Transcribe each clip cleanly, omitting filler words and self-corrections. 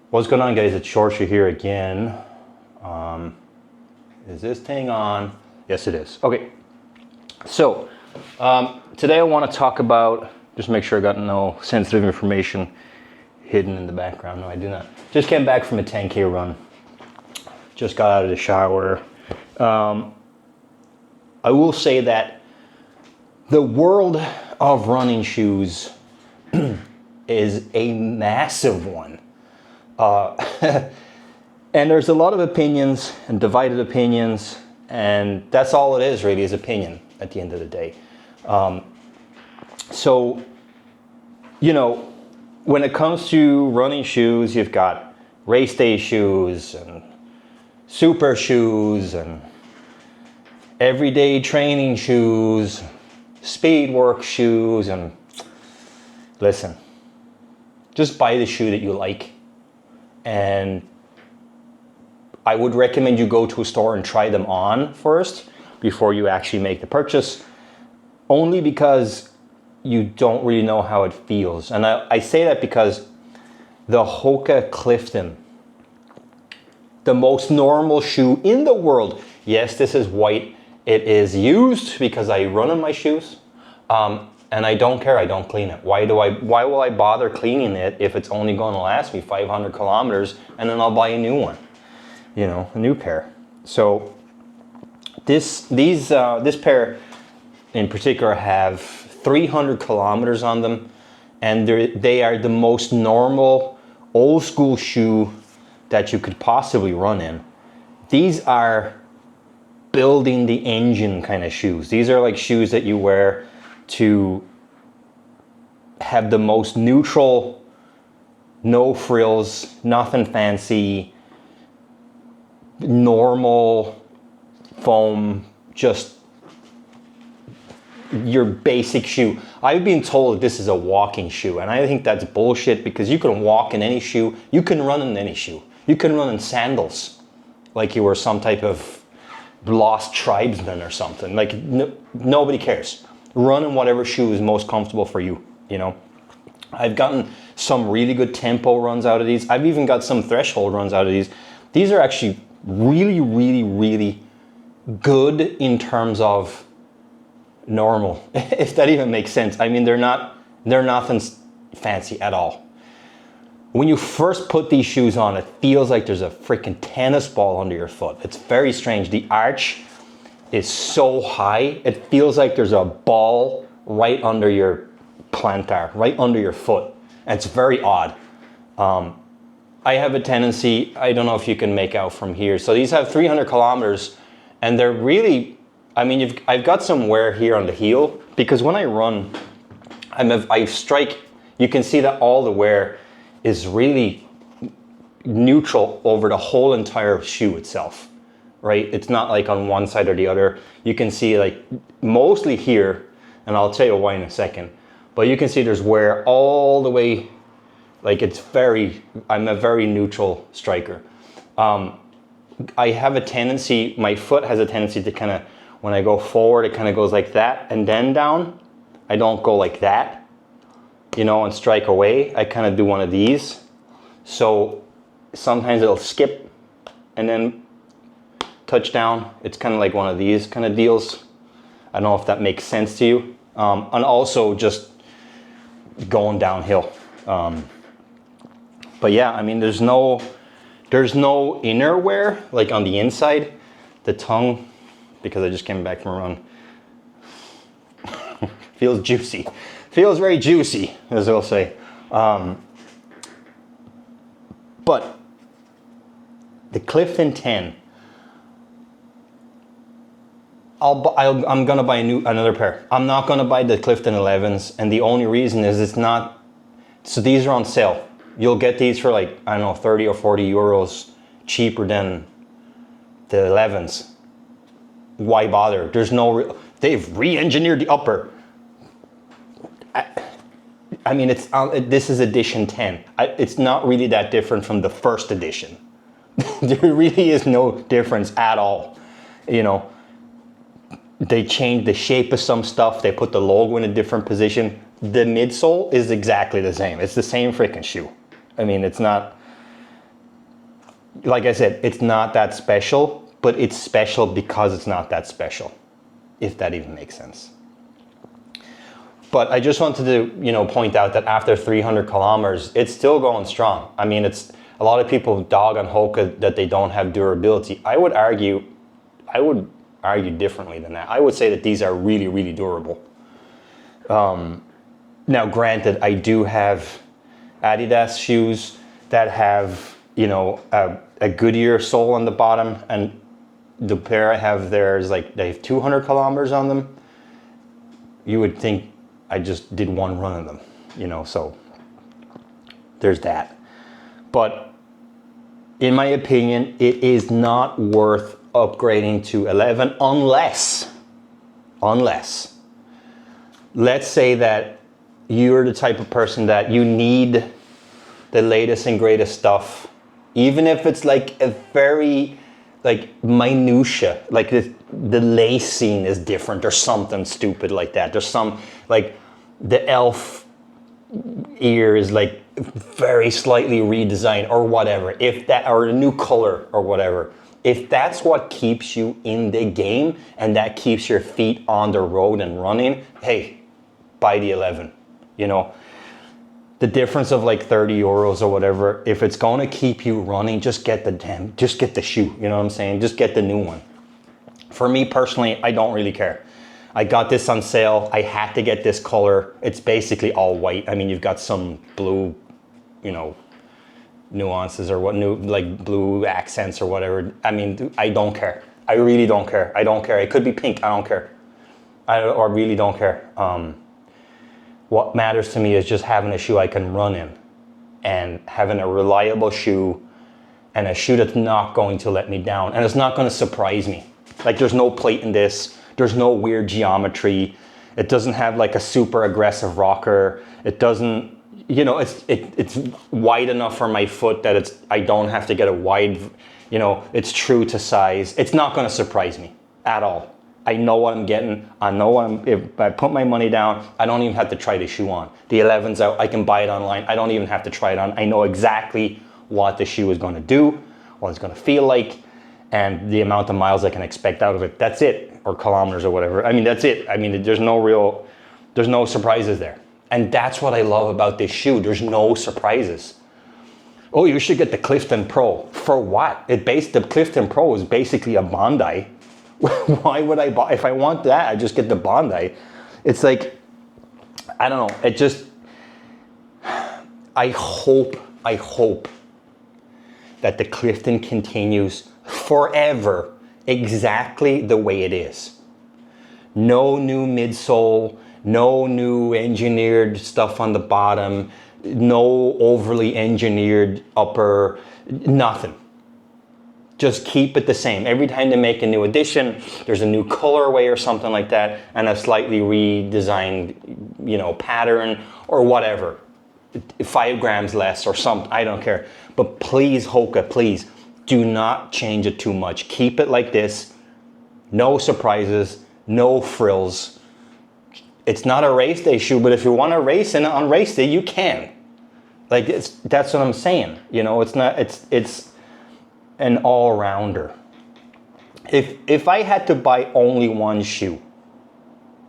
What's going on, guys? It's Shorsha here again. Is this thing on? Yes, it is. Okay. So today I want to talk about, just make sure I got no sensitive information hidden in the background. No, I do not. Just came back from a 10K run. Just got out of the shower. I will say that the world of running shoes is a massive one. And there's a lot of opinions and divided opinions, and that's all it is really, is opinion at the end of the day. So, you know, when it comes to running shoes, you've got race day shoes and super shoes and everyday training shoes, speed work shoes, and listen, just buy the shoe that you like. And I would recommend you go to a store and try them on first before you actually make the purchase, only because you don't really know how it feels. And I say that because the Hoka Clifton, the most normal shoe in the world, yes, this is white, it is used because I run in my shoes, and I don't care, I don't clean it. Why will I bother cleaning it if it's only going to last me 500 kilometers and then I'll buy a new one, you know, a new pair. So this pair in particular have 300 kilometers on them, and they are the most normal old school shoe that you could possibly run in. These are building the engine kind of shoes. These are like shoes that you wear to have the most neutral, no frills, nothing fancy, normal foam, just your basic shoe. I've been told that this is a walking shoe, and I think that's bullshit, because you can walk in any shoe, you can run in any shoe. You can run in sandals like you were some type of lost tribesman or something. Like nobody cares. Run in whatever shoe is most comfortable for you, you know. I've gotten some really good tempo runs out of these. I've even got some threshold runs out of these. These are actually really, really, really good in terms of normal, if that even makes sense. I mean, they're nothing fancy at all. When you first put these shoes on, it feels like there's a freaking tennis ball under your foot. It's very strange. The arch is so high, it feels like there's a ball right under your plantar, right under your foot. And it's very odd. I have a tendency, I don't know if you can make out from here. So these have 300 kilometers, and they're really, I mean, I've got some wear here on the heel, because when I run, I strike, you can see that all the wear is really neutral over the whole entire shoe itself, right? It's not like on one side or the other. You can see like mostly here, and I'll tell you why in a second, but you can see there's wear all the way, like I'm a very neutral striker. I have a tendency, my foot has a tendency to kind of, when I go forward, it kind of goes like that and then down. I don't go like that, you know, and strike away. I kind of do one of these. So sometimes it'll skip and then touch down. It's kind of like one of these kind of deals. I don't know if that makes sense to you. And also just going downhill. But yeah, I mean, there's no inner wear, like on the inside. The tongue, because I just came back from a run, feels juicy. Feels very juicy, as they'll say. But the Clifton 10, I'm gonna buy another pair. I'm not gonna buy the Clifton 11s, and the only reason is it's not. So these are on sale. You'll get these for like, I don't know, 30 or 40 euros cheaper than the 11s. Why bother? There's no. They've re-engineered the upper. I mean, this is edition 10. It's not really that different from the first edition. There really is no difference at all. You know, they changed the shape of some stuff. They put the logo in a different position. The midsole is exactly the same. It's the same freaking shoe. I mean, it's not, like I said, it's not that special, but it's special because it's not that special, if that even makes sense. But I just wanted to, point out that after 300 kilometers, it's still going strong. I mean, it's a lot of people dog on Hoka that they don't have durability. I would argue differently than that. I would say that these are really, really durable. Now, granted, I do have Adidas shoes that have, a Goodyear sole on the bottom, and the pair I have there is like, they have 200 kilometers on them. You would think I just did one run of them, so there's that. But in my opinion, it is not worth upgrading to 11 unless, let's say that you're the type of person that you need the latest and greatest stuff, even if it's like a very minutia, like the lacing is different or something stupid like that. There's some, like the elf ear is like very slightly redesigned or whatever, or a new color or whatever. If that's what keeps you in the game and that keeps your feet on the road and running, hey, buy the 11. The difference of like 30 euros or whatever, if it's going to keep you running, just get the shoe. You know what I'm saying? Just get the new one. For me personally, I don't really care. I got this on sale. I had to get this color. It's basically all white. I mean, you've got some blue, nuances or like blue accents or whatever. I mean, I don't care. I really don't care. I don't care. It could be pink. I don't care. I really don't care. What matters to me is just having a shoe I can run in and having a reliable shoe and a shoe that's not going to let me down and it's not going to surprise me. Like there's no plate in this. There's no weird geometry. It doesn't have like a super aggressive rocker. It doesn't, it's wide enough for my foot that I don't have to get a wide, it's true to size. It's not going to surprise me at all. I know what I'm getting. If I put my money down, I don't even have to try the shoe on. The 11's out, I can buy it online. I don't even have to try it on. I know exactly what the shoe is going to do, what it's going to feel like, and the amount of miles I can expect out of it. That's it, or kilometers or whatever. I mean, that's it. I mean, there's no surprises there. And that's what I love about this shoe. There's no surprises. Oh, you should get the Clifton Pro. For what? The Clifton Pro is basically a Bondi. Why would I buy? If I want that, I just get the Bondi. It's like, I don't know. It just, I hope that the Clifton continues forever exactly the way it is. No new midsole, no new engineered stuff on the bottom, no overly engineered upper, nothing. Just keep it the same. Every time they make a new edition, there's a new colorway or something like that, and a slightly redesigned, pattern or whatever. 5 grams less or something, I don't care. But please, Hoka, please, do not change it too much. Keep it like this. No surprises, no frills. It's not a race day shoe, but if you want to race in it on race day, you can. Like, that's what I'm saying. It's an all-rounder. If I had to buy only one shoe,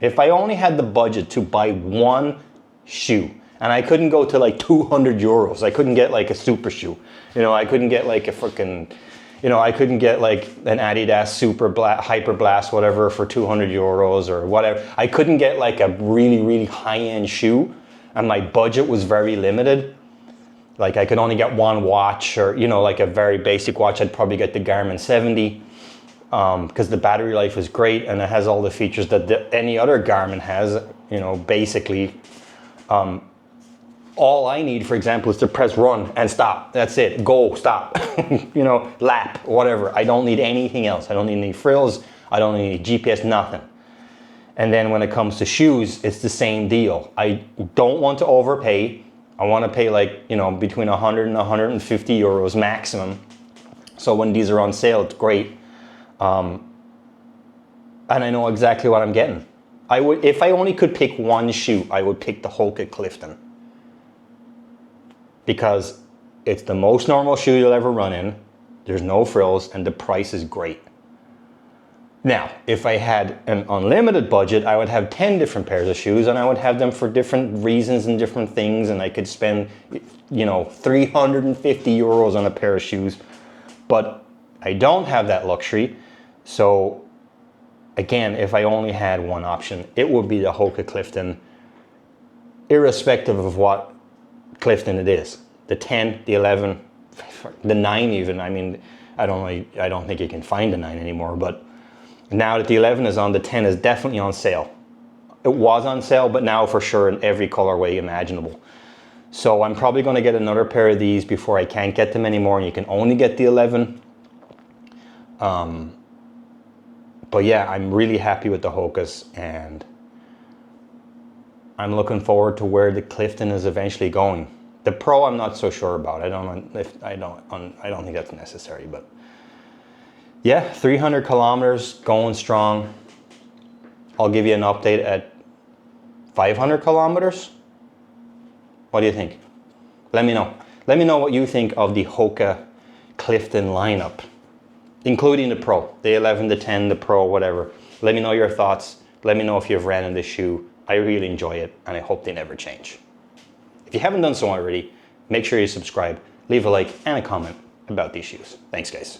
if I only had the budget to buy one shoe, and I couldn't go to like 200 euros, I couldn't get like a super shoe, I couldn't get like a freaking, I couldn't get like an Adidas Hyper Blast, whatever, for 200 euros or whatever. I couldn't get like a really, really high-end shoe, and my budget was very limited. Like I could only get one watch or, like a very basic watch. I'd probably get the Garmin 70 because the battery life is great and it has all the features that any other Garmin has, basically. All I need, for example, is to press run and stop. That's it. Go, stop, lap, whatever. I don't need anything else. I don't need any frills. I don't need any GPS, nothing. And then when it comes to shoes, it's the same deal. I don't want to overpay. I want to pay like, between 100 and 150 euros maximum. So when these are on sale, it's great. And I know exactly what I'm getting. If I only could pick one shoe, I would pick the Hoka Clifton. Because it's the most normal shoe you'll ever run in. there's no frills, and the price is great. Now, if I had an unlimited budget, I would have 10 different pairs of shoes, and I would have them for different reasons and different things, and I could spend, 350 euros on a pair of shoes. But I don't have that luxury. So again, if I only had one option, it would be the Hoka Clifton, irrespective of what Clifton it is. The 10, the 11, the 9 even. I mean, I don't think you can find the 9 anymore, but now that the 11 is on, the 10 is definitely on sale. It was on sale, but now for sure in every colorway imaginable. So I'm probably going to get another pair of these before I can't get them anymore, and you can only get the 11. But yeah, I'm really happy with the Hokas, and I'm looking forward to where the Clifton is eventually going. The Pro, I'm not so sure about. I don't think that's necessary, but yeah, 300 kilometers, going strong. I'll give you an update at 500 kilometers. What do you think? Let me know. Let me know what you think of the Hoka Clifton lineup, including the Pro, the 11, the 10, the Pro, whatever. Let me know your thoughts. Let me know if you've ran in this shoe. I really enjoy it, and I hope they never change. If you haven't done so already, make sure you subscribe, leave a like and a comment about these shoes. Thanks, guys.